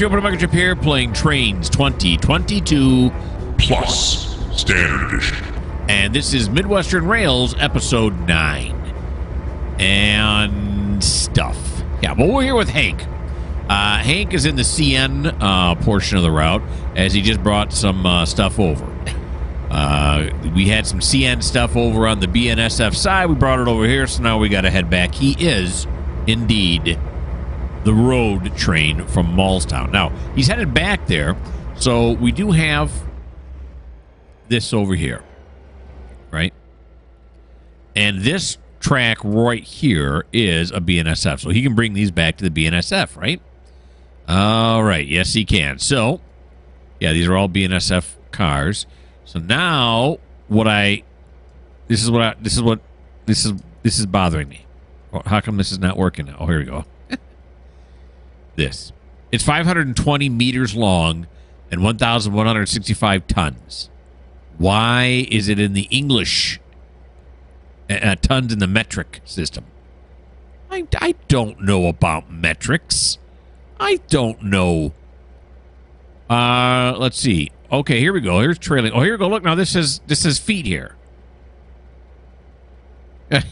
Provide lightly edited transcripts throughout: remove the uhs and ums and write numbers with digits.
Mikerowchip here, playing Trainz 2022 Plus Standard Edition. And this is Midwestern Rails, Episode 9. And stuff. Yeah, well, we're here with Hank. Hank is in the CN portion of the route, as he just brought some stuff over. We had some CN stuff over on the BNSF side. We brought it over here, so now we got to head back. He is, indeed, the road train from Mallstown. Now, he's headed back there, so we do have this over here, right? And this track right here is a BNSF, so he can bring these back to the BNSF, right? All right, yes, he can. So, yeah, these are all BNSF cars. So now, this is bothering me. How come this is not working now? Oh, here we go. This. It's 520 meters long and 1,165 tons. Why is it in the English tons in the metric system? I don't know about metrics. I don't know. Let's see. Okay, here we go. Here's trailing. Oh, here we go. Look, now this says feet here. I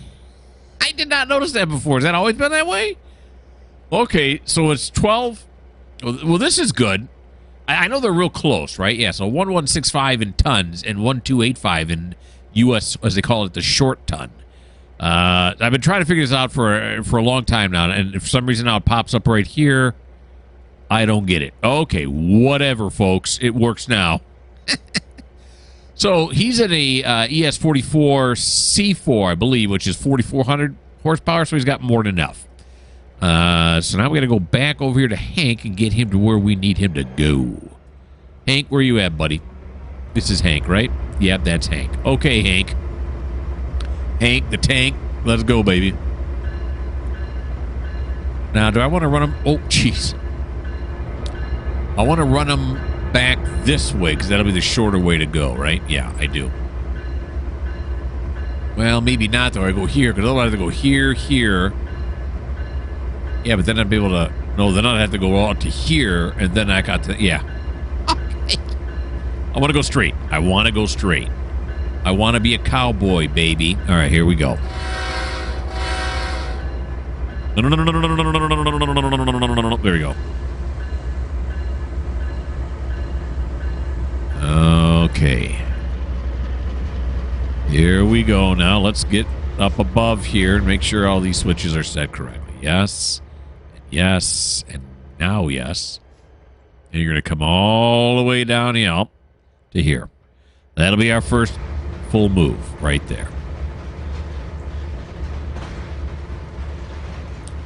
did not notice that before. Has that always been that way? Okay, so it's 12. Well, this is good. I know they're real close, right? Yeah, so 1165 in tons and 1285 in U.S., as they call it, the short ton. I've been trying to figure this out for a long time now, and for some reason now it pops up right here. I don't get it. Okay, whatever, folks. It works now. So he's in a ES44C4, I believe, which is 4,400 horsepower, so he's got more than enough. So now we got to go back over here to Hank and get him to where we need him to go. Hank, where you at, buddy? This is Hank, right? Yep, that's Hank. Okay, Hank. Hank, the tank. Let's go, baby. Now, do I want to run him? Oh, jeez. I want to run him back this way because that'll be the shorter way to go, right? Yeah, I do. Well, maybe not, though. I go here because otherwise I go here, here. Yeah, but then I'd be able to... No, then I'd have to go out to here, and then I got to... Yeah. Okay. I want to go straight. I want to go straight. I want to be a cowboy, baby. All right, here we go. No. There we go. Okay. Here we go. Now let's get up above here and make sure all these switches are set correctly. Yes. Yes, and now yes. And you're going to come all the way down here to here. That'll be our first full move right there.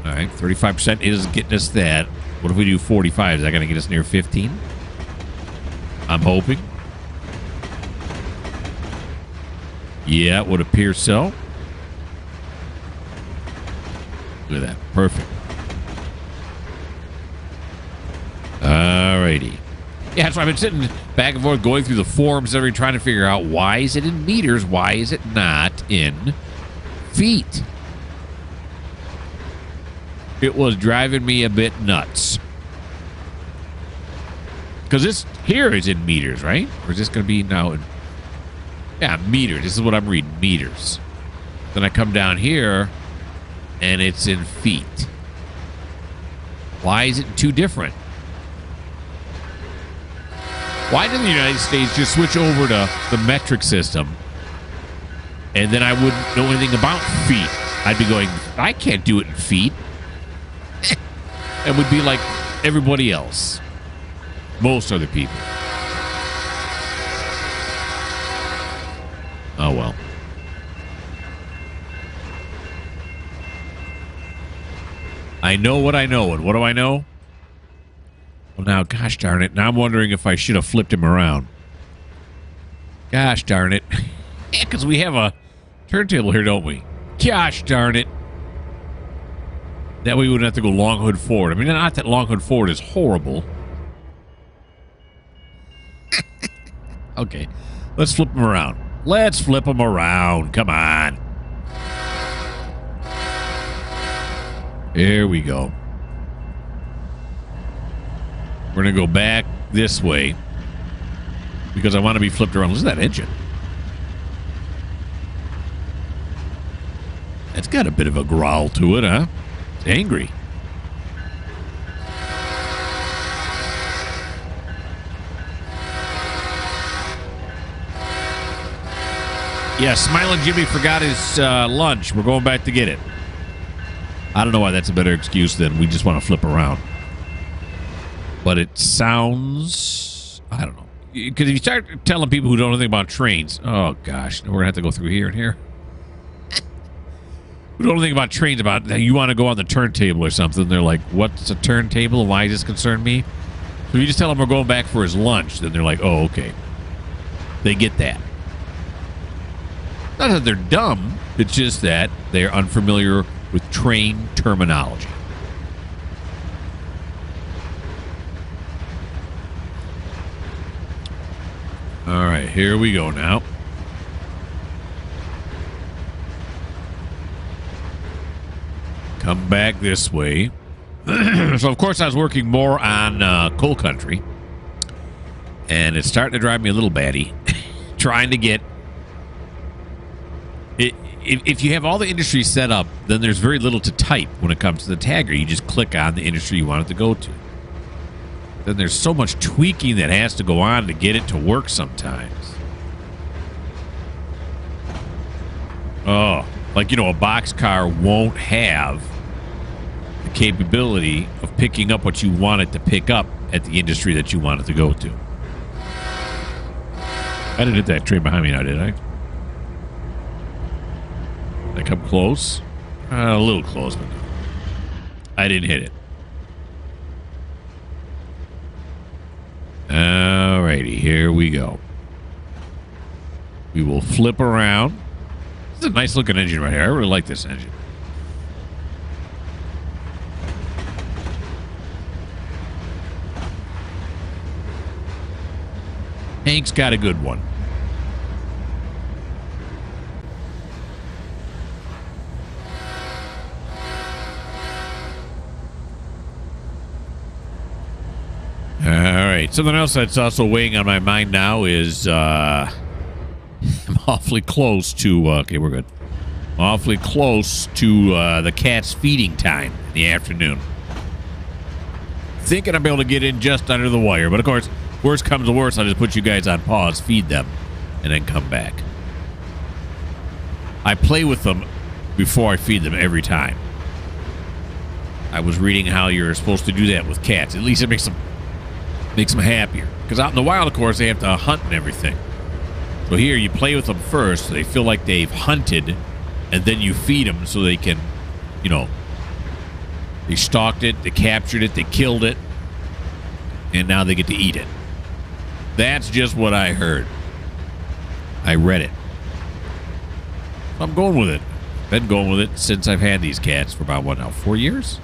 All right, 35% is getting us that. What if we do 45? Is that going to get us near 15? I'm hoping. Yeah, it would appear so. Look at that. Perfect. Alrighty. Yeah, so I've been sitting back and forth going through the forums every trying to figure out why is it in meters, why is it not in feet? It was driving me a bit nuts. Because this here is in meters, right? Or is this going to be now in... Yeah, meters. This is what I'm reading, meters. Then I come down here, and it's in feet. Why is it two different? Why didn't the United States just switch over to the metric system, and then I wouldn't know anything about feet? I'd be going, I can't do it in feet. It would be like everybody else. Most other people. Oh, well. I know what I know, and what do I know? Well, now, gosh darn it. Now I'm wondering if I should have flipped him around. Gosh darn it. Yeah, because we have a turntable here, don't we? Gosh darn it. That way we wouldn't have to go long hood forward. I mean, not that long hood forward is horrible. Okay. Let's flip him around. Let's flip him around. Come on. Here we go. We're going to go back this way because I want to be flipped around. Listen to that engine. It's got a bit of a growl to it, huh? It's angry. Yeah, Smiling Jimmy forgot his lunch. We're going back to get it. I don't know why that's a better excuse than we just want to flip around. But it sounds... I don't know. Because if you start telling people who don't know anything about trains... Oh, gosh. We're going to have to go through here and here. Who don't know anything about trains, about you want to go on the turntable or something. They're like, what's a turntable? Why does this concern me? So if you just tell them we're going back for his lunch, then they're like, oh, okay. They get that. Not that they're dumb. It's just that they're unfamiliar with train terminology. All right, here we go now. Come back this way. So, of course, I was working more on coal country. And it's starting to drive me a little batty. Trying to get... If you have all the industry set up, then there's very little to type when it comes to the tagger. You just click on the industry you want it to go to. Then there's so much tweaking that has to go on to get it to work sometimes. Oh, like, you know, a boxcar won't have the capability of picking up what you want it to pick up at the industry that you want it to go to. I didn't hit that train behind me now, did I? Did I come close? A little close, but no. I didn't hit it. Alrighty, here we go. We will flip around. This is a nice looking engine right here. I really like this engine. Hank's got a good one. All right. Something else that's also weighing on my mind now is I'm awfully close to... okay, we're good. Awfully close to the cat's feeding time in the afternoon. Thinking I'll be able to get in just under the wire. But, of course, worst comes to worst, I'll just put you guys on pause, feed them, and then come back. I play with them before I feed them every time. I was reading how you're supposed to do that with cats. At least it makes them happier. Because out in the wild, of course, they have to hunt and everything. So here, you play with them first, so they feel like they've hunted, and then you feed them so they can, you know, they stalked it, they captured it, they killed it, and now they get to eat it. That's just what I heard. I read it. I'm going with it. Been going with it since I've had these cats for about, what now, 4 years?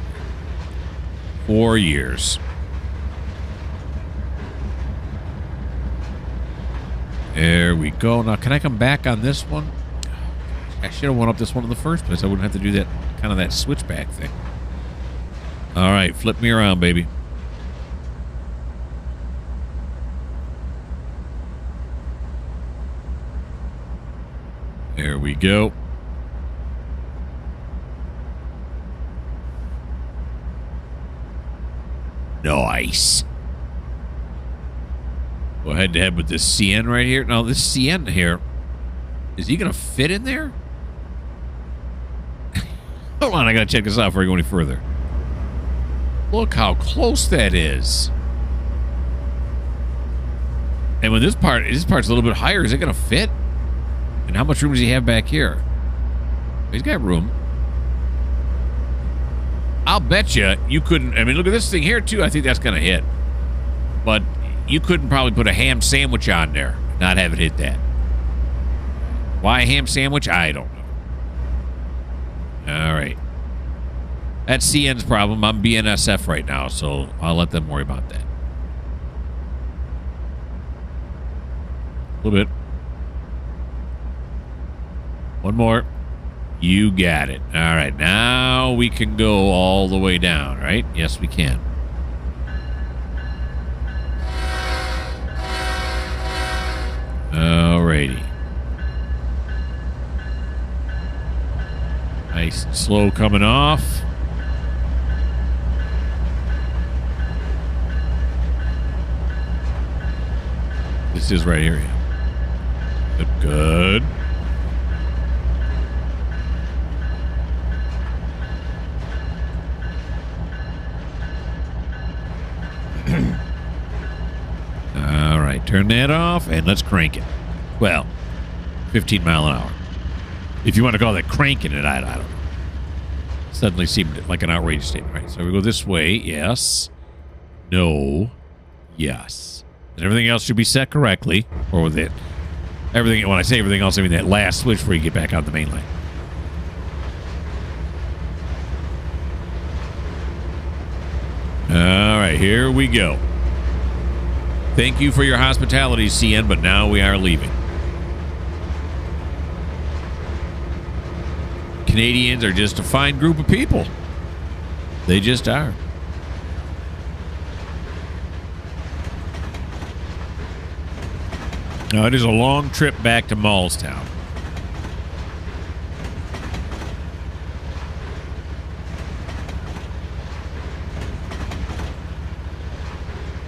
4 years. There we go. Now, can I come back on this one? I should have went up this one in the first place. I wouldn't have to do that kind of that switchback thing. All right, flip me around, baby. There we go. Nice. Go head to head with this CN right here. Now, this CN here, is he going to fit in there? Hold on, I got to check this out before I go any further. Look how close that is. And when this part's a little bit higher, is it going to fit? And how much room does he have back here? He's got room. I'll bet you couldn't. I mean, look at this thing here, too. I think that's going to hit. But you couldn't probably put a ham sandwich on there and not have it hit that. Why a ham sandwich? I don't know. All right. That's CN's problem. I'm BNSF right now, so I'll let them worry about that. A little bit. One more. You got it. All right. Now we can go all the way down, right? Yes, we can. Alrighty. Nice and slow coming off. This is right here. Good. Good. All right, turn that off and let's crank it. Well, 15 mile an hour. If you want to call that cranking it, I don't know. Suddenly seemed like an outrageous statement. Right, so we go this way. Yes. No. Yes. And everything else should be set correctly. Or with it. Everything, when I say everything else, I mean that last switch before you get back on the main line. All right, here we go. Thank you for your hospitality, CN, but now we are leaving. Canadians are just a fine group of people. They just are. Now, it is a long trip back to Mallstown.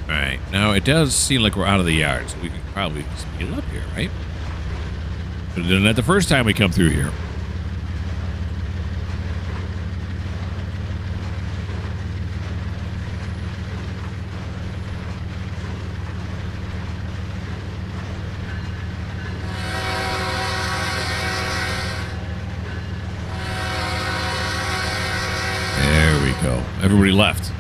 All right. Now, it does seem like we're out of the yard, so we can probably speed it up here, right? But it isn't the first time we come through here. Everybody left.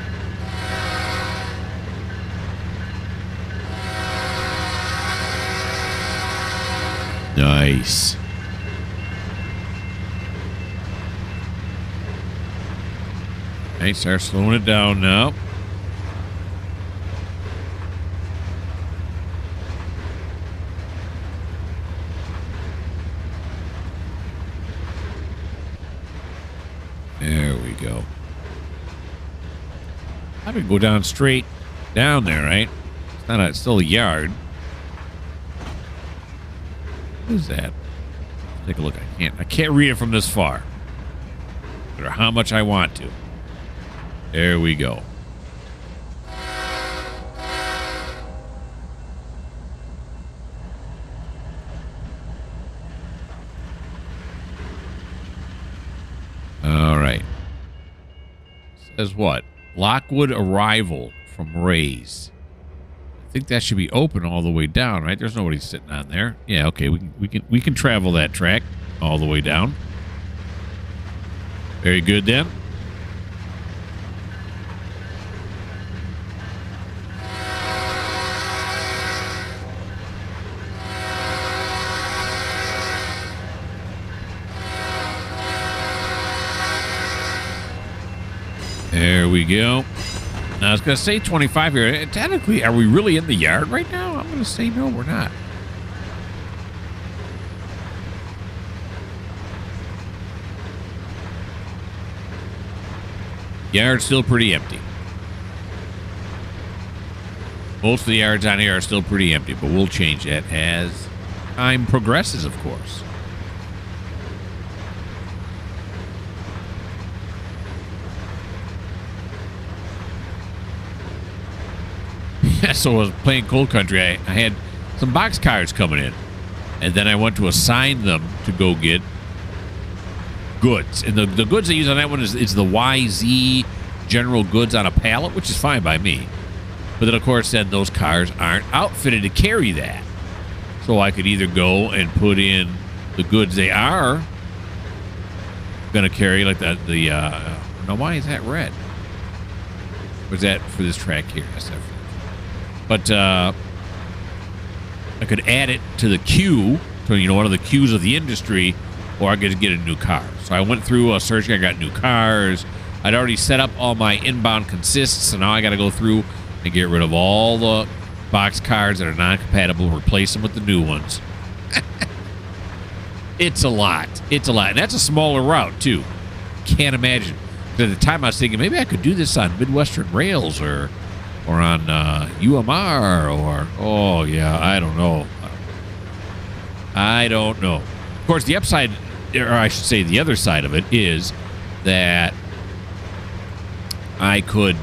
Nice. Okay, start slowing it down now. There we go. I could go down straight down there, right? It's not. It's still a yard. What is that? Take a look. I can't read it from this far. No matter how much I want to. There we go. All right. Says what? Lockwood arrival from Ray's. I think that should be open all the way down, right? There's nobody sitting on there. Yeah, okay. We can travel that track all the way down. Very good then. There we go. Now, I was going to say 25 here. Technically, are we really in the yard right now? I'm going to say no, we're not. Yard's still pretty empty. Most of the yards on here are still pretty empty, but we'll change that as time progresses, of course. So I was playing Cold Country. I had some box cars coming in, and then I went to assign them to go get goods. And the goods they use on that one is the YZ general goods on a pallet, which is fine by me. But then, of course, then those cars aren't outfitted to carry that. So I could either go and put in the goods they are going to carry, like now why is that red? Was that for this track here? That's that. But I could add it to the queue, to one of the queues of the industry, or I could get a new car. So I went through searching. I got new cars. I'd already set up all my inbound consists, so now I got to go through and get rid of all the box cars that are non-compatible, replace them with the new ones. It's a lot. It's a lot. And that's a smaller route, too. Can't imagine. At the time, I was thinking, maybe I could do this on Midwestern rails or on UMR or, oh, yeah, I don't know. I don't know. Of course, the upside, or I should say the other side of it, is that I could,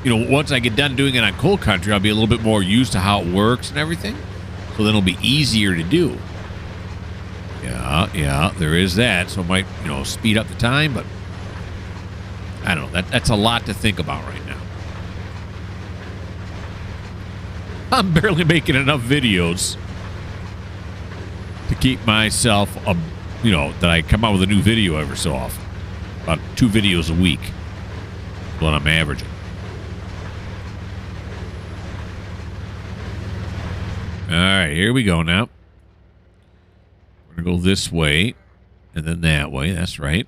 once I get done doing it on coal country, I'll be a little bit more used to how it works and everything. So then it'll be easier to do. Yeah, there is that. So it might, speed up the time, but I don't know. That's a lot to think about right now. I'm barely making enough videos to keep myself, that I come out with a new video every so often. About 2 videos a week. That's what I'm averaging. All right, here we go now. We're going to go this way and then that way. That's right.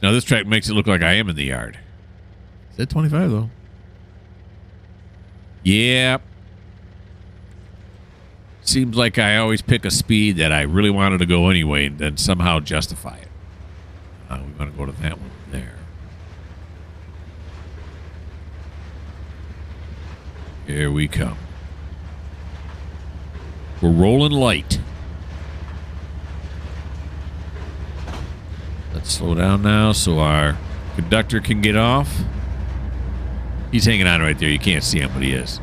Now, this track makes it look like I am in the yard. Is that 25, though? Yeah. Seems like I always pick a speed that I really wanted to go anyway and then somehow justify it. We want to go to that one there. Here we come. We're rolling light. Let's slow down now so our conductor can get off. He's hanging on right there. You can't see him, but he is.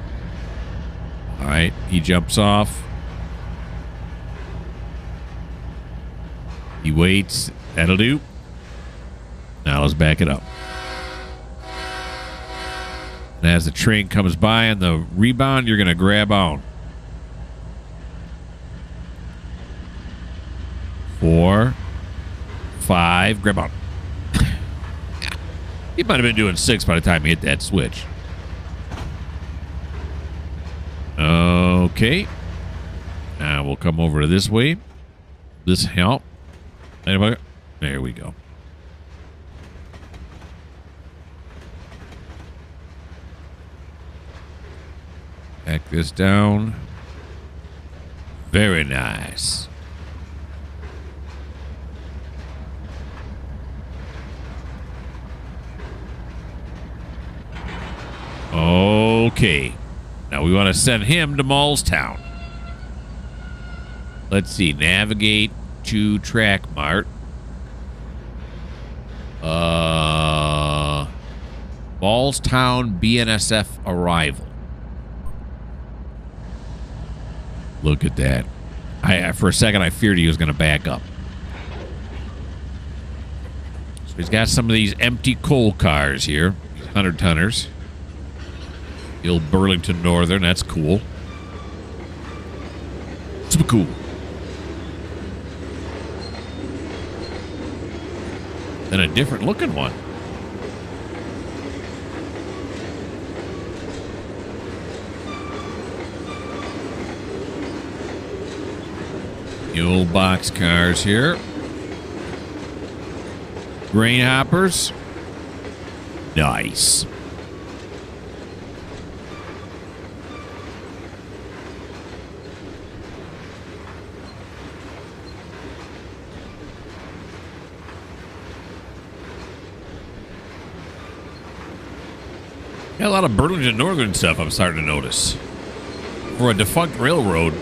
All right. He jumps off. He waits. That'll do. Now let's back it up. And as the train comes by on the rebound, you're going to grab on. 4, 5, grab on. He might have been doing 6 by the time he hit that switch. Okay. Now we'll come over to this way. This help. Anybody? There we go. Back this down. Very nice. Okay. Now we want to send him to Mallstown. Let's see. Navigate to Track Mart. Mallstown BNSF arrival. Look at that. For a second, I feared he was going to back up. So he's got some of these empty coal cars here. 100-tonners. The old Burlington Northern. That's cool. Super cool. Then a different looking one. The old box cars here. Grain hoppers. Nice. Got a lot of Burlington Northern stuff I'm starting to notice. For a defunct railroad.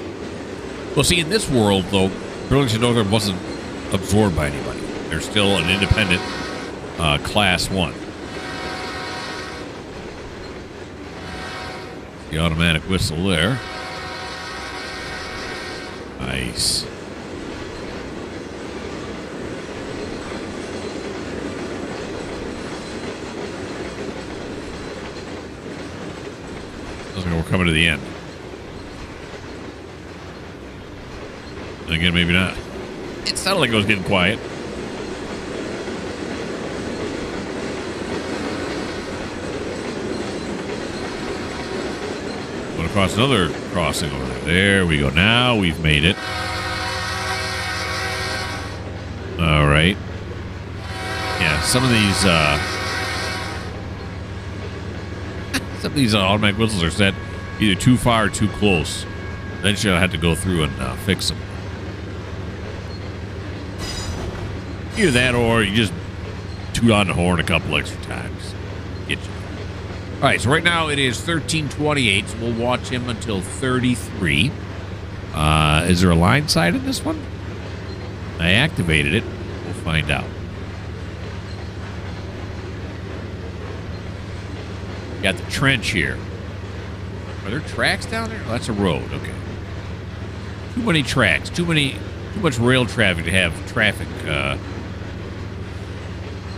Well, see, in this world, though, Burlington Northern wasn't absorbed by anybody. They're still an independent Class 1. The automatic whistle there. Nice. Looks like we're coming to the end. And again, maybe not. It sounded like it was getting quiet. Going across another crossing over there. There we go. Now we've made it. All right. Yeah, some of these automatic whistles are set either too far or too close. Then you'll have to go through and fix them. Either that or you just toot on the horn a couple extra times. Get you. All right, so right now it is 13:28. So we'll watch him until 33. Is there a line side in this one? I activated it. We'll find out. Got the trench here. Are there tracks down there? Oh, that's a road. Okay. Too many tracks. Too much rail traffic to have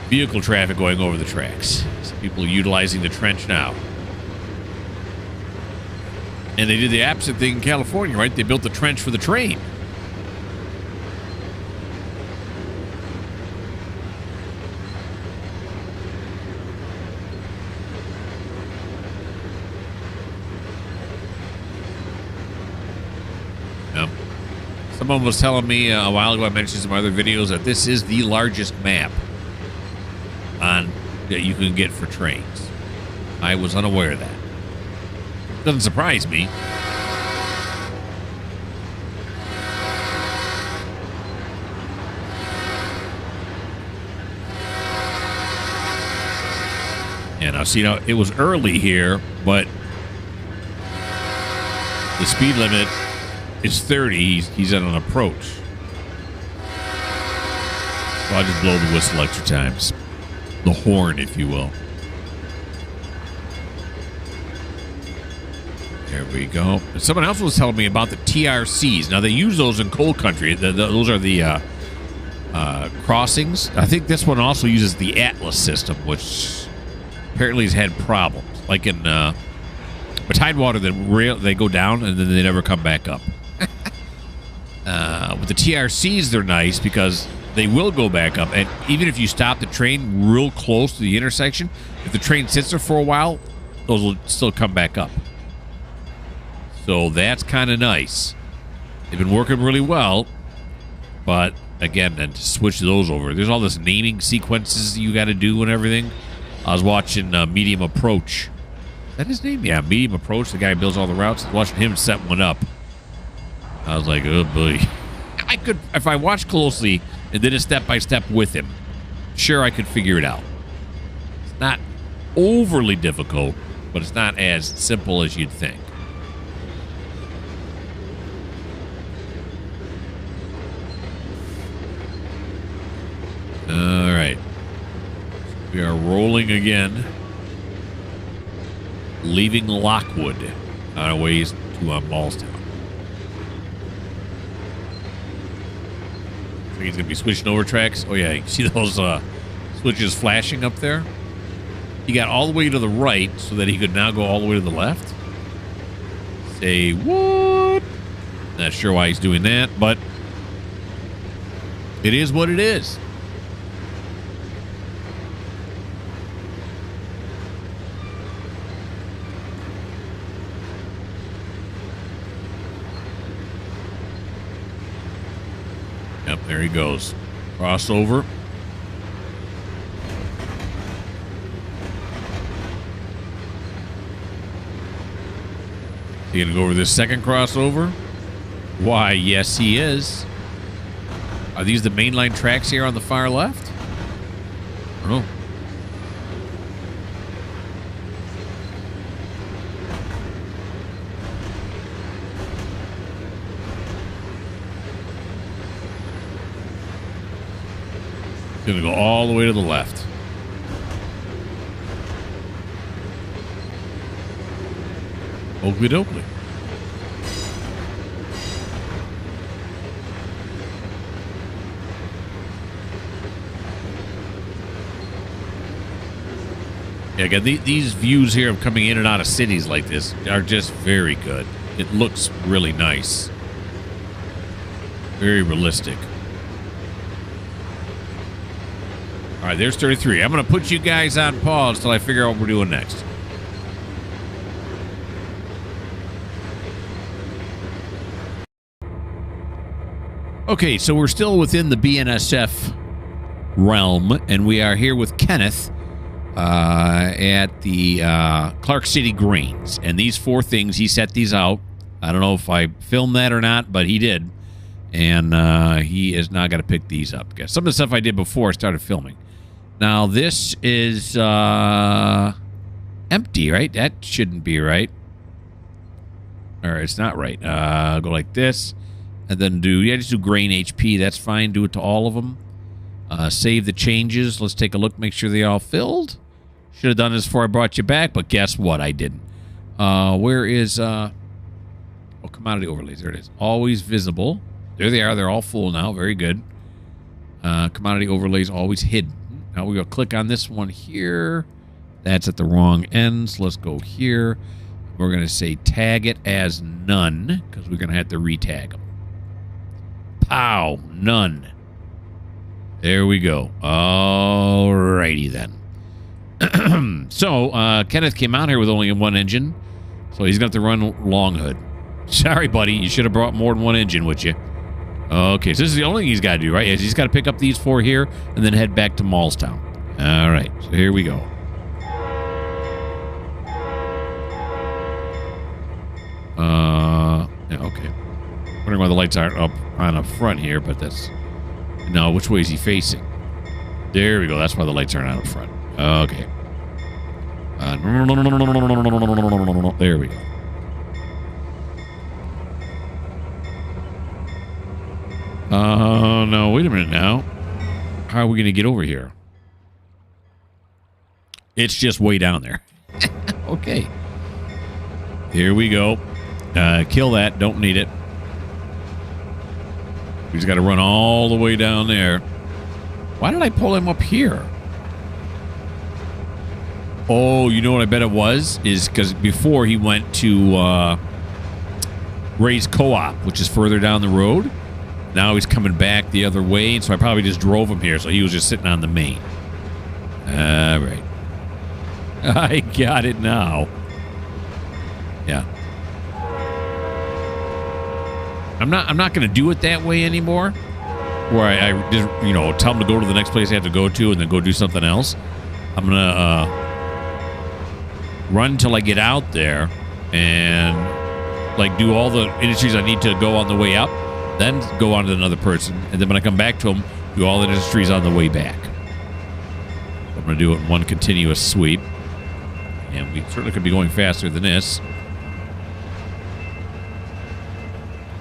vehicle traffic going over the tracks. So people utilizing the trench now. And they did the opposite thing in California, right? They built the trench for the train. Someone was telling me a while ago, I mentioned some other videos, that this is the largest map that you can get for trains. I was unaware of that. Doesn't surprise me. Yeah, now see, it was early here, but the speed limit is 30. He's at an approach. So I'll just blow the whistle extra times. The horn, if you will. There we go. Someone else was telling me about the TRCs. Now, they use those in coal country. Those are the crossings. I think this one also uses the Atlas system, which apparently has had problems. Like in with Tidewater, they go down and then they never come back up. With the TRCs, they're nice because they will go back up. And even if you stop the train real close to the intersection, if the train sits there for a while, those will still come back up. So that's kind of nice. They've been working really well. But again, then to switch those over, there's all this naming sequences you got to do and everything. I was watching Medium Approach. Is that his name? Yeah, Medium Approach, the guy who builds all the routes. I was watching him set one up. I was like, oh boy. I could, if I watched closely and did a step-by-step with him, sure, I could figure it out. It's not overly difficult, but it's not as simple as you'd think. All right. We are rolling again. Leaving Lockwood on our ways to Ballstown. He's going to be switching over tracks. Oh, yeah. You see those switches flashing up there? He got all the way to the right so that he could now go all the way to the left. Say what? Not sure why he's doing that, but it is what it is. Yep, there he goes. Crossover. He gonna go over this second crossover? Why, yes, he is. Are these the mainline tracks here on the far left? Oh. Gonna go all the way to the left. Oakley dokley. Yeah, again, these views here of coming in and out of cities like this are just very good. It looks really nice. Very realistic. All right, there's 33. I'm going to put you guys on pause till I figure out what we're doing next. Okay, so we're still within the BNSF realm, and we are here with Kenneth at the Clark City Grains. And these four things, he set these out. I don't know if I filmed that or not, but he did. And he is now got to pick these up. Some of the stuff I did before I started filming. Now, this is empty, right? That shouldn't be right. Or it's not right. Go like this. And then just do grain HP. That's fine. Do it to all of them. Save the changes. Let's take a look. Make sure they all filled. Should have done this before I brought you back, but guess what? I didn't. Where is... commodity overlays. There it is. Always visible. There they are. They're all full now. Very good. Commodity overlays always hidden. Now we're going to click on this one here. That's at the wrong end. So let's go here. We're going to say tag it as none because we're going to have to retag them. Pow. None. There we go. All righty then. So, Kenneth came out here with only one engine. So he's going to have to run long hood. Sorry, buddy. You should have brought more than one engine with you. Okay, so this is the only thing he's got to do, right? He's got to pick up these 4 here and then head back to Mallstown. All right, so here we go. Yeah, okay. Wondering why the lights aren't up on up front here, but that's... No, which way is he facing? There we go. That's why the lights aren't on up front. Okay. There we go. No, wait a minute now. How are we going to get over here? It's just way down there. Okay. Here we go. Kill that. Don't need it. We just got to run all the way down there. Why did I pull him up here? Oh, you know what I bet it was? Is because before he went to Ray's Co-op, which is further down the road. Now he's coming back the other way, and so I probably just drove him here, so he was just sitting on the main. All right. I got it now. Yeah. I'm not going to do it that way anymore, where I just, tell him to go to the next place I have to go to and then go do something else. I'm going to run till I get out there and, do all the industries I need to go on the way up. Then go on to another person, and then when I come back to him, do all the industries on the way back. I'm going to do it in one continuous sweep. And we certainly could be going faster than this.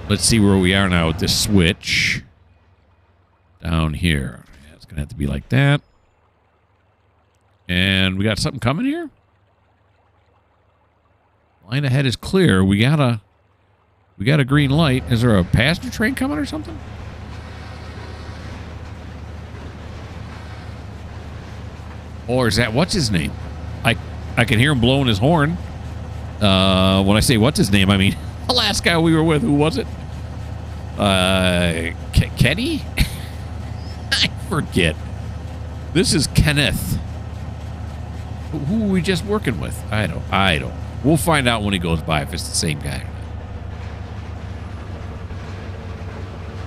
Let's see where we are now with this switch. Down here. Yeah, it's going to have to be like that. And we got something coming here? Line ahead is clear. We got a green light. Is there a passenger train coming or something? Or is that what's his name? I can hear him blowing his horn. When I say what's his name, I mean the last guy we were with. Who was it? Kenny? I forget. This is Kenneth. Who are we just working with? I don't. We'll find out when he goes by if it's the same guy.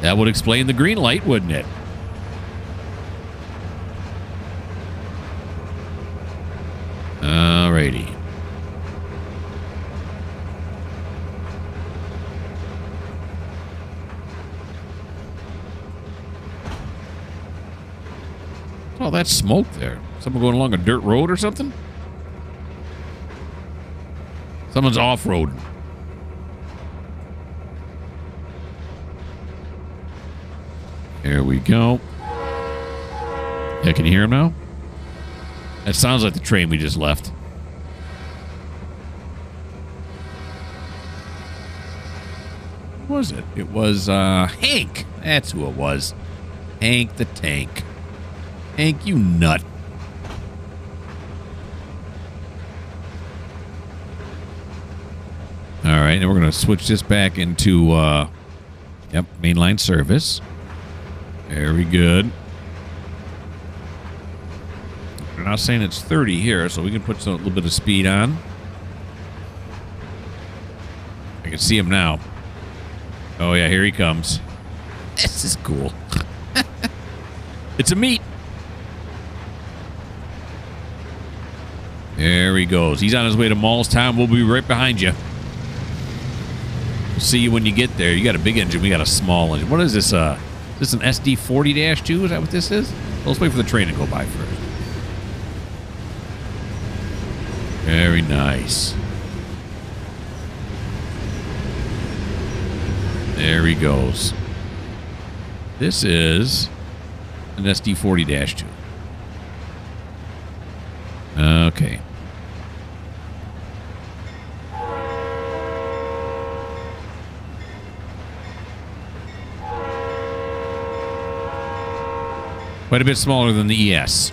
That would explain the green light, wouldn't it? Alrighty. Oh, that's smoke there. Someone going along a dirt road or something? Someone's off-roading. There we go. Yeah, can you hear him now? That sounds like the train we just left. What was it? It was Hank. That's who it was. Hank the Tank. Hank, you nut. All right, and we're going to switch this back into, mainline service. Very good. They're not saying it's 30 here, so we can put a little bit of speed on. I can see him now. Oh, yeah, here he comes. This is cool. It's a meet. There he goes. He's on his way to Mallstown. We'll be right behind you. We'll see you when you get there. You got a big engine. We got a small engine. What is this? Is this an SD40-2? Is that what this is? Well, let's wait for the train to go by first. Very nice. There he goes. This is an SD40-2. Okay. Quite a bit smaller than the ES.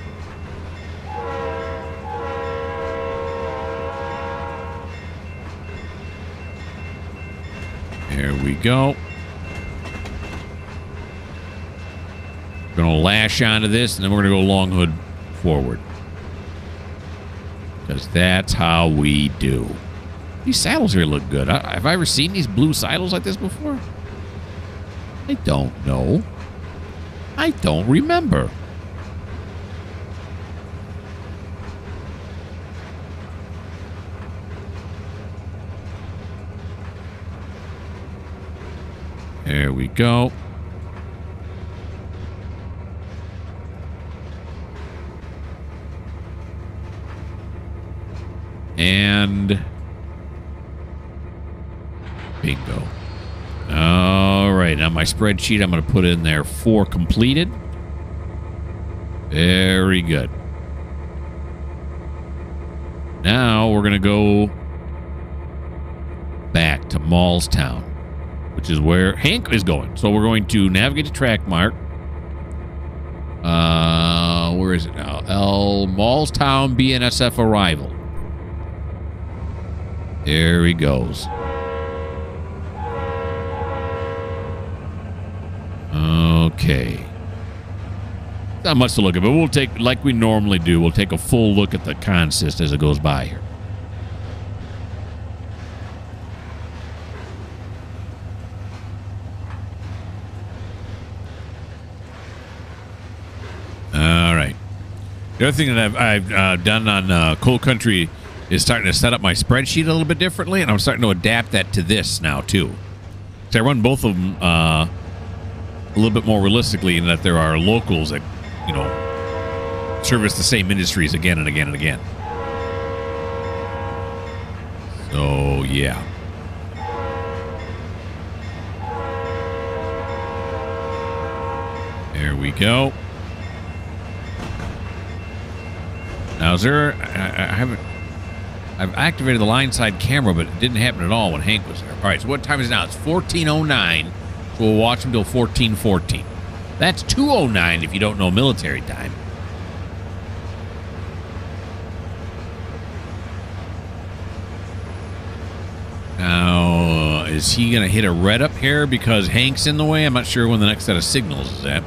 There we go. We're going to lash onto this, and then we're going to go long hood forward. Because that's how we do. These saddles here look good. Have I ever seen these blue saddles like this before? I don't know. I don't remember. There we go. And bingo. All right, on my spreadsheet, I'm going to put in there 4 completed. Very good. Now we're going to go back to Mallstown, which is where Hank is going. So we're going to navigate to track mark. Where is it now? Mallstown BNSF arrival. There he goes. Okay. Not much to look at, but we'll take, like we normally do, we'll take a full look at the consist as it goes by here. All right. The other thing that I've done on Coal Country is starting to set up my spreadsheet a little bit differently, and I'm starting to adapt that to this now, too. So I run both of them a little bit more realistically in that there are locals that, you know, service the same industries again and again and again. So, yeah. There we go. Now, is there... I've activated the line side camera, but it didn't happen at all when Hank was there. All right, so what time is it now? It's 14:09, so we'll watch him till 14:14. That's 2:09 if you don't know military time. Now, is he going to hit a red up here because Hank's in the way? I'm not sure when the next set of signals is at.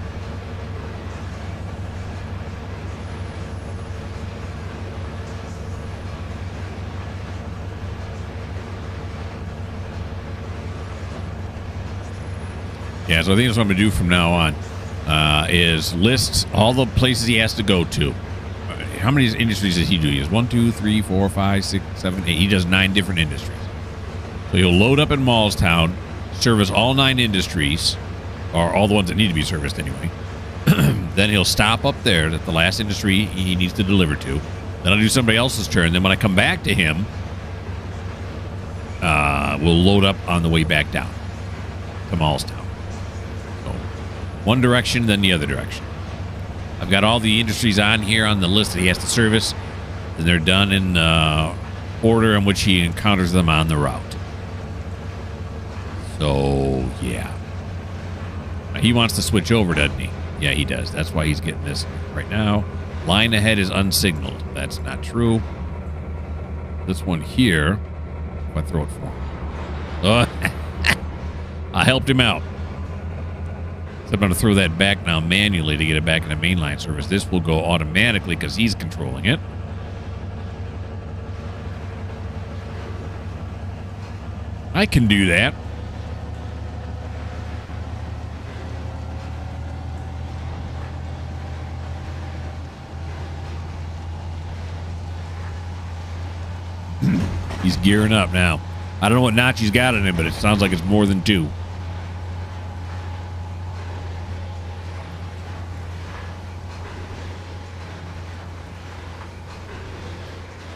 Yeah, so I think that's what I'm going to do from now on, is list all the places he has to go to. How many industries does he do? He has 1, 2, 3, 4, 5, 6, 7, 8. He does 9 different industries. So he'll load up in Mallstown, service all 9 industries, or all the ones that need to be serviced anyway. Then he'll stop up there at the last industry he needs to deliver to. Then I'll do somebody else's turn. Then when I come back to him, we'll load up on the way back down to Mallstown. One direction, then the other direction. I've got all the industries on here on the list that he has to service, and they're done in order in which he encounters them on the route. So, yeah. He wants to switch over, doesn't he? Yeah, he does. That's why he's getting this right now. Line ahead is unsignaled. That's not true. This one here, if I throw it for him. I helped him out. So I'm going to throw that back now manually to get it back into mainline service. This will go automatically because he's controlling it. I can do that. He's gearing up now. I don't know what notch he's got in him, but it sounds like it's more than 2.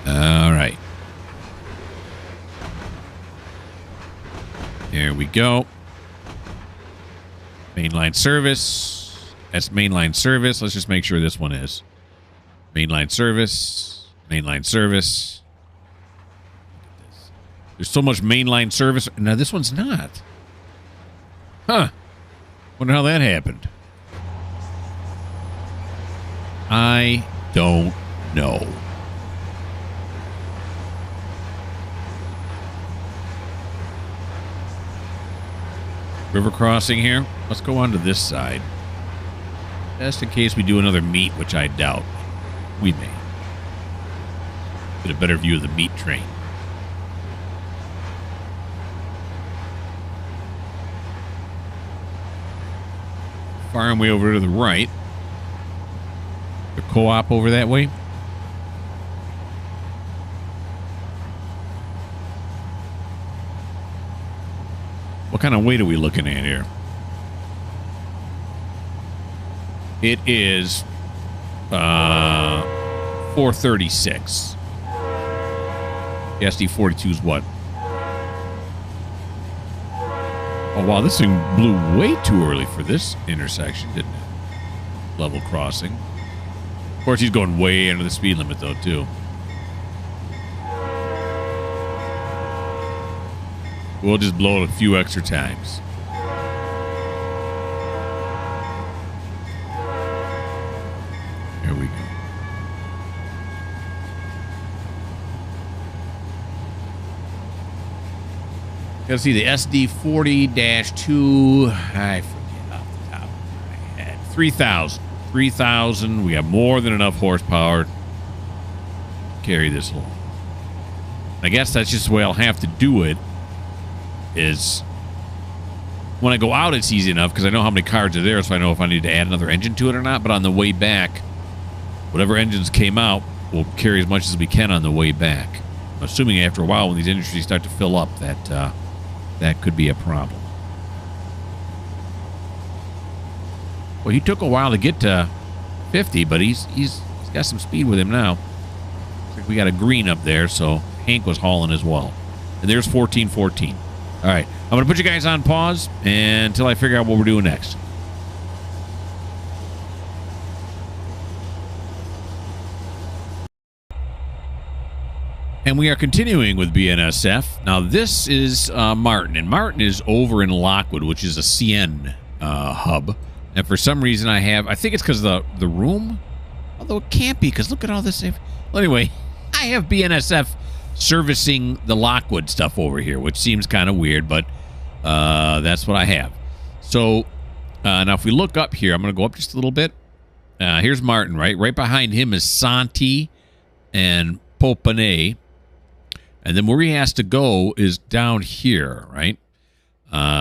All right. There we go. Mainline service. That's mainline service. Let's just make sure this one is. Mainline service. Mainline service. There's so much mainline service. Now, this one's not. Huh. Wonder how that happened. I don't know. River crossing here. Let's go on to this side. Just in case we do another meet, which I doubt. We may. Get a better view of the meat train. Farm way over to the right. The co-op over that way. What kind of weight are we looking at here? It is 436. The SD42 is what? Oh, wow, this thing blew way too early for this intersection, didn't it? Level crossing. Of course, he's going way under the speed limit, though, too. We'll just blow it a few extra times. There we go. Gotta see the SD40-2. I forget off the top of my head. 3,000. 3,000. We got more than enough horsepower to carry this along. I guess that's just the way I'll have to do it. Is when I go out, it's easy enough because I know how many cars are there, so I know if I need to add another engine to it or not. But on the way back, whatever engines came out, we'll carry as much as we can on the way back. I'm assuming after a while, when these industries start to fill up, that could be a problem. Well, he took a while to get to 50, but he's got some speed with him now. Looks like we got a green up there, so Hank was hauling as well. And there's 1414. All right, I'm going to put you guys on pause until I figure out what we're doing next. And we are continuing with BNSF. Now, this is Martin, and Martin is over in Lockwood, which is a CN hub. And for some reason, I think it's because of the room, although it can't be because look at all this. Well, anyway, I have BNSF servicing the Lockwood stuff over here, which seems kind of weird, but that's what I have. So now if we look up here, I'm going to go up just a little bit. Here's Martin, right? Right behind him is Santi and Popane. And then where he has to go is down here, right?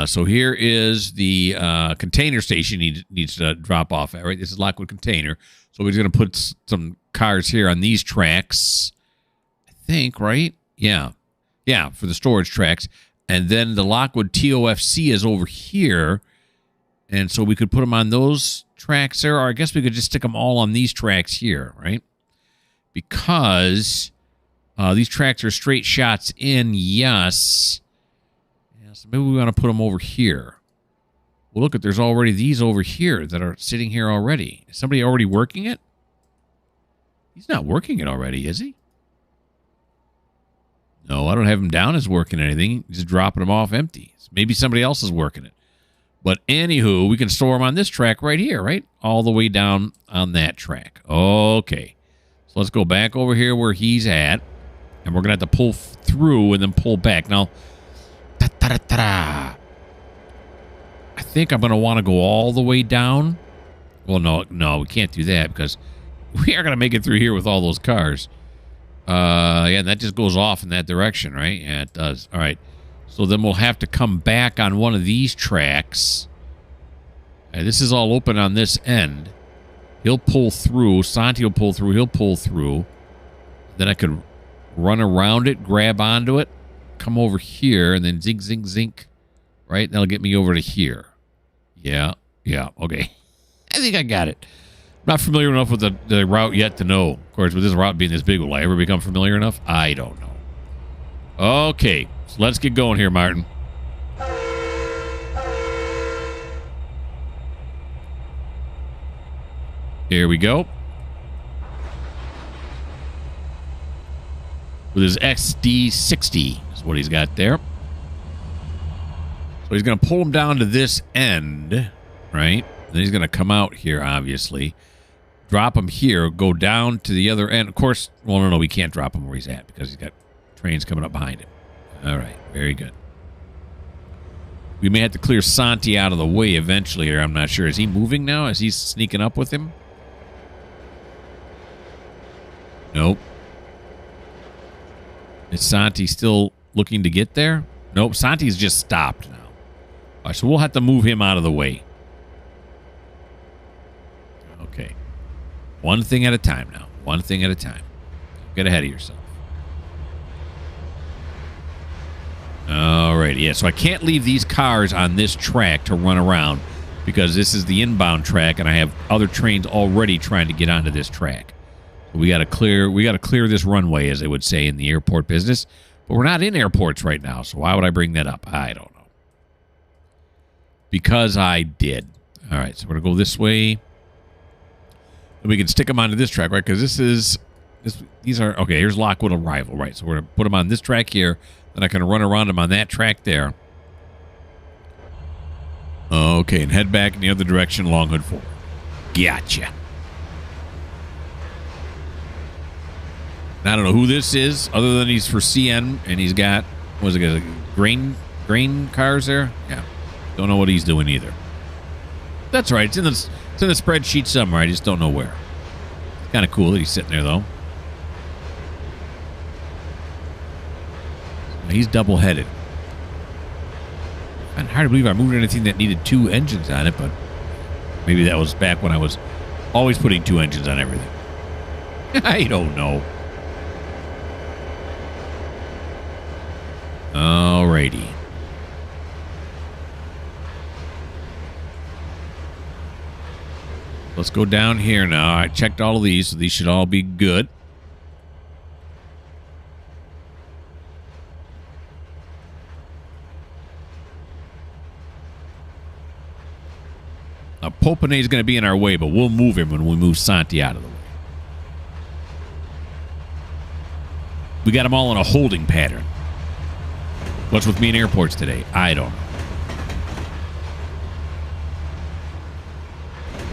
So here is the container station he needs to drop off at, right? This is Lockwood Container. So we're going to put some cars here on these tracks. Think, right? Yeah, for the storage tracks. And then the Lockwood TOFC is over here. And so we could put them on those tracks there, or I guess we could just stick them all on these tracks here, right? Because these tracks are straight shots in, yes. Yeah, so maybe we want to put them over here. Well, look, there's already these over here that are sitting here already. Is somebody already working it? He's not working it already, is he? No, I don't have him down as working anything. He's just dropping them off empty. Maybe somebody else is working it. But anywho, we can store them on this track right here, right? All the way down on that track. Okay. So let's go back over here where he's at. And we're going to have to pull through and then pull back. Now, I think I'm going to want to go all the way down. Well, no, we can't do that because we are going to make it through here with all those cars. Yeah, that just goes off in that direction, right? Yeah, it does. All right. So then we'll have to come back on one of these tracks. This is all open on this end. He'll pull through. Santi will pull through. He'll pull through. Then I could run around it, grab onto it, come over here, and then zink, zink, zink. Right? That'll get me over to here. Yeah. Okay. I think I got it. Not familiar enough with the route yet to know. Of course, with this route being this big, will I ever become familiar enough? I don't know. Okay, so let's get going here, Martin. Here we go. With his XD60 is what he's got there. So he's going to pull him down to this end, right? Then he's going to come out here, obviously. Drop him here, go down to the other end. Of course, well, no, we can't drop him where he's at because he's got trains coming up behind him. All right, very good. We may have to clear Santi out of the way eventually, or I'm not sure. Is he moving now? Is he sneaking up with him? Nope. Is Santi still looking to get there? Nope, Santi's just stopped now. All right, so we'll have to move him out of the way. Okay. One thing at a time now. One thing at a time. Get ahead of yourself. Alrighty, yeah, so I can't leave these cars on this track to run around because this is the inbound track and I have other trains already trying to get onto this track. We got to clear this runway, as they would say in the airport business. But we're not in airports right now, so why would I bring that up? I don't know. Because I did. All right, so we're going to go this way. And we can stick them onto this track, right? Because these are, okay, here's Lockwood Arrival, right? So we're going to put them on this track here. Then I can run around them on that track there. Okay, and head back in the other direction, Long Hood 4. Gotcha. I don't know who this is, other than he's for CN, and he's got, what was it, grain cars there? Yeah. Don't know what he's doing either. That's right. It's in the spreadsheet somewhere. I just don't know where. It's kind of cool that he's sitting there, though. He's double-headed. It's hard to believe I moved anything that needed 2 engines on it, but maybe that was back when I was always putting 2 engines on everything. I don't know. Alrighty. Let's go down here now. I checked all of these, so these should all be good. Now, Popene is going to be in our way, but we'll move him when we move Santi out of the way. We got them all in a holding pattern. What's with me in airports today? I don't know.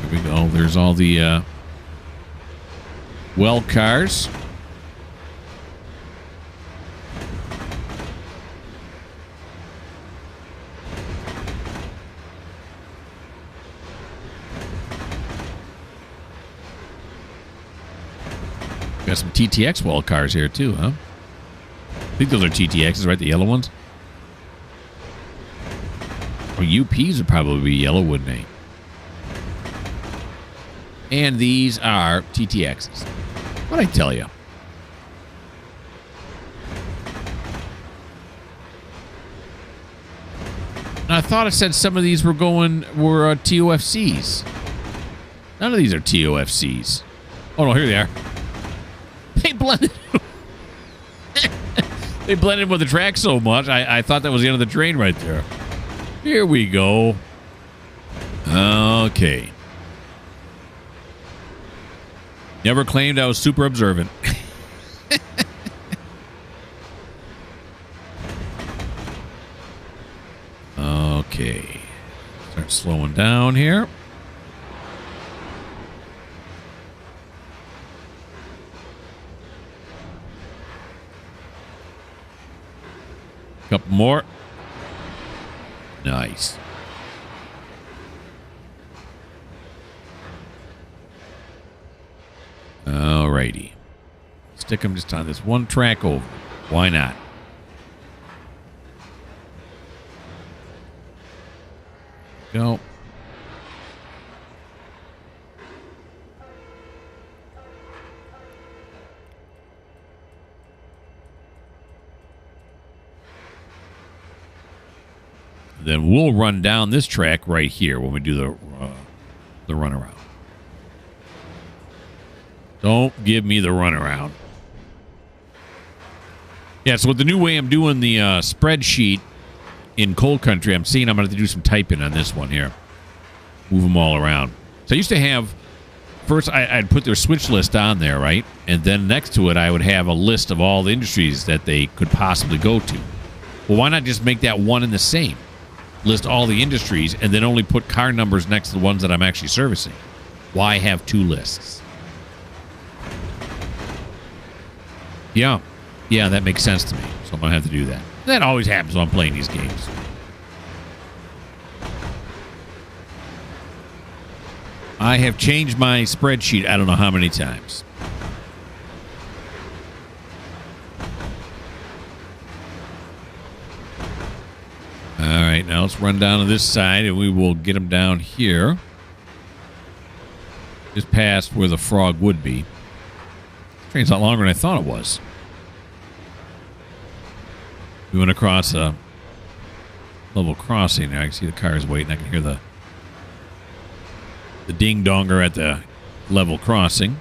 Here we go. There's all the well cars. Got some TTX well cars here too, huh? I think those are TTXs, right? The yellow ones? Or UPs would probably be yellow, wouldn't they? And these are TTXs. What'd I tell you? I thought it said some of these were TOFCs. None of these are TOFCs. Oh, no, here they are. They blended... They blended with the track so much, I thought that was the end of the train right there. Here we go. Okay. Never claimed I was super observant. Okay. Start slowing down here. Couple more. Nice. Alrighty. Stick them just on this one track over. Why not? Go. Then we'll run down this track right here when we do the runaround. Don't give me the runaround. Yeah, so with the new way I'm doing the spreadsheet in Coal Country, I'm seeing I'm going to have to do some typing on this one here. Move them all around. So I used to have first I'd put their switch list on there, right? And then next to it, I would have a list of all the industries that they could possibly go to. Well, why not just make that one and the same? List all the industries and then only put car numbers next to the ones that I'm actually servicing. Why have two lists? Yeah, that makes sense to me. So I'm going to have to do that. That always happens when I'm playing these games. I have changed my spreadsheet I don't know how many times. All right, now let's run down to this side and we will get them down here. Just past where the frog would be. The train's a lot longer than I thought it was. We went across a level crossing there. I can see the cars waiting. I can hear the ding-donger at the level crossing.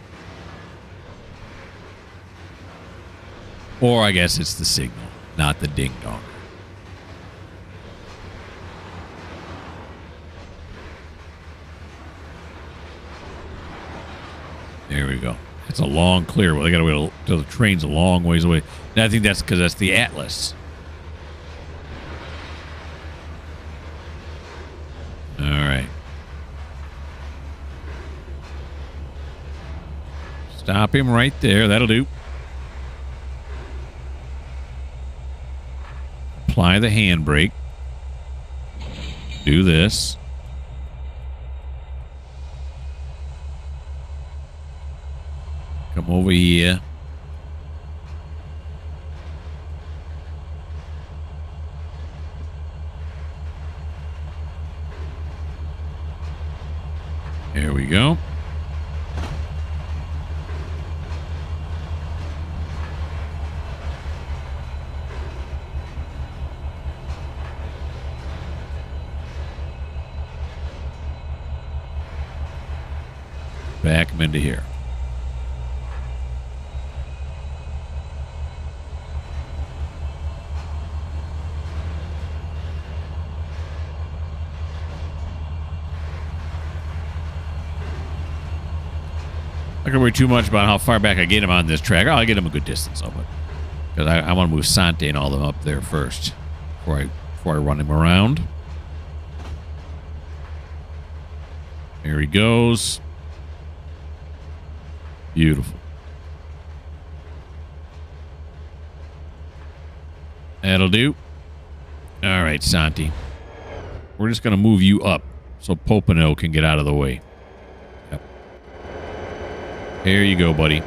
Or I guess it's the signal, not the ding-donger. There we go. It's a long clear. Well, they got to wait till the train's a long ways away. And I think that's because that's the Atlas. All right. Stop him right there. That'll do. Apply the handbrake. Do this. Come over here. There we go. Back him into here. I can worry too much about how far back I get him on this track. I'll get him a good distance of it. Because I want to move Sante and all them up there first. Before I run him around. There he goes. Beautiful. That'll do. All right, Santi. We're just going to move you up so Popino can get out of the way. Yep. Here you go, buddy.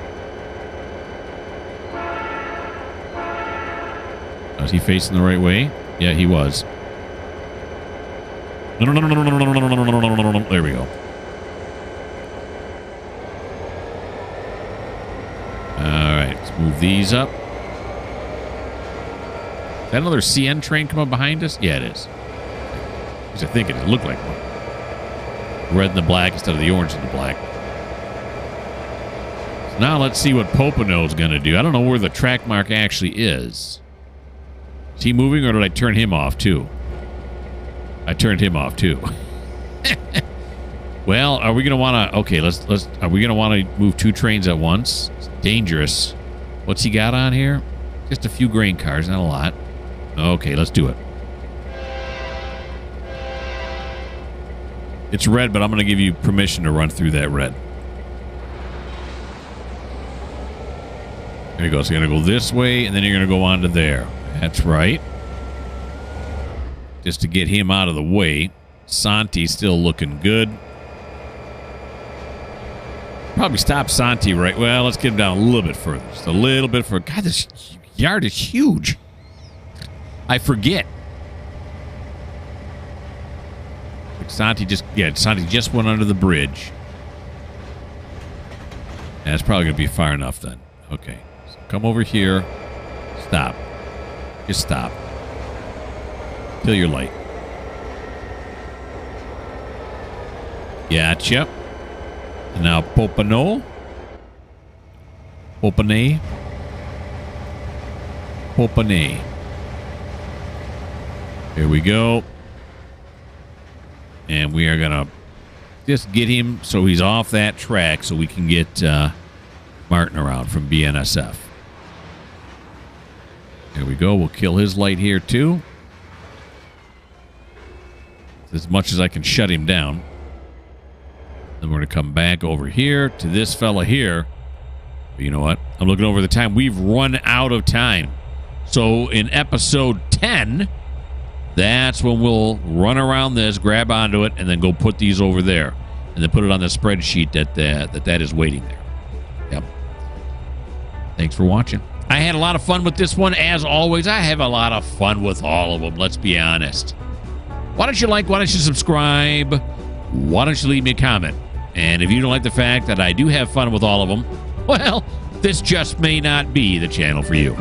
Was he facing the right way? Yeah, he was. No. There we go. Alright, let's move these up. Is that another CN train coming behind us? Yeah, it is. Because I think it looked like one. Red and the black instead of the orange and the black. So now let's see what Popino's going to do. I don't know where the track mark actually is. Is he moving or did I turn him off too? I turned him off too. Well, are we going to want to... Okay, are we going to want to move two trains at once? It's dangerous. What's he got on here? Just a few grain cars, not a lot. Okay, let's do it. It's red, but I'm going to give you permission to run through that red. There you go. So you're going to go this way, and then you're going to go on to there. That's right. Just to get him out of the way. Santi's still looking good. Probably stop Santi right. Well, let's get him down a little bit further. Just a little bit further. God, this yard is huge. I forget. Santi just went under the bridge. That's probably going to be far enough then. Okay. So come over here. Stop. Just stop. Till your light. Gotcha. And now Popino. Popine. Here we go. And we are going to just get him so he's off that track so we can get Martin around from BNSF. There we go. We'll kill his light here, too. As much as I can shut him down. Then we're going to come back over here to this fella here. But you know what? I'm looking over the time. We've run out of time. So in episode 10, that's when we'll run around this, grab onto it, and then go put these over there. And then put it on the spreadsheet that is waiting there. Yep. Thanks for watching. I had a lot of fun with this one. As always, I have a lot of fun with all of them. Let's be honest. Why don't you like? Why don't you subscribe? Why don't you leave me a comment? And if you don't like the fact that I do have fun with all of them, well, this just may not be the channel for you.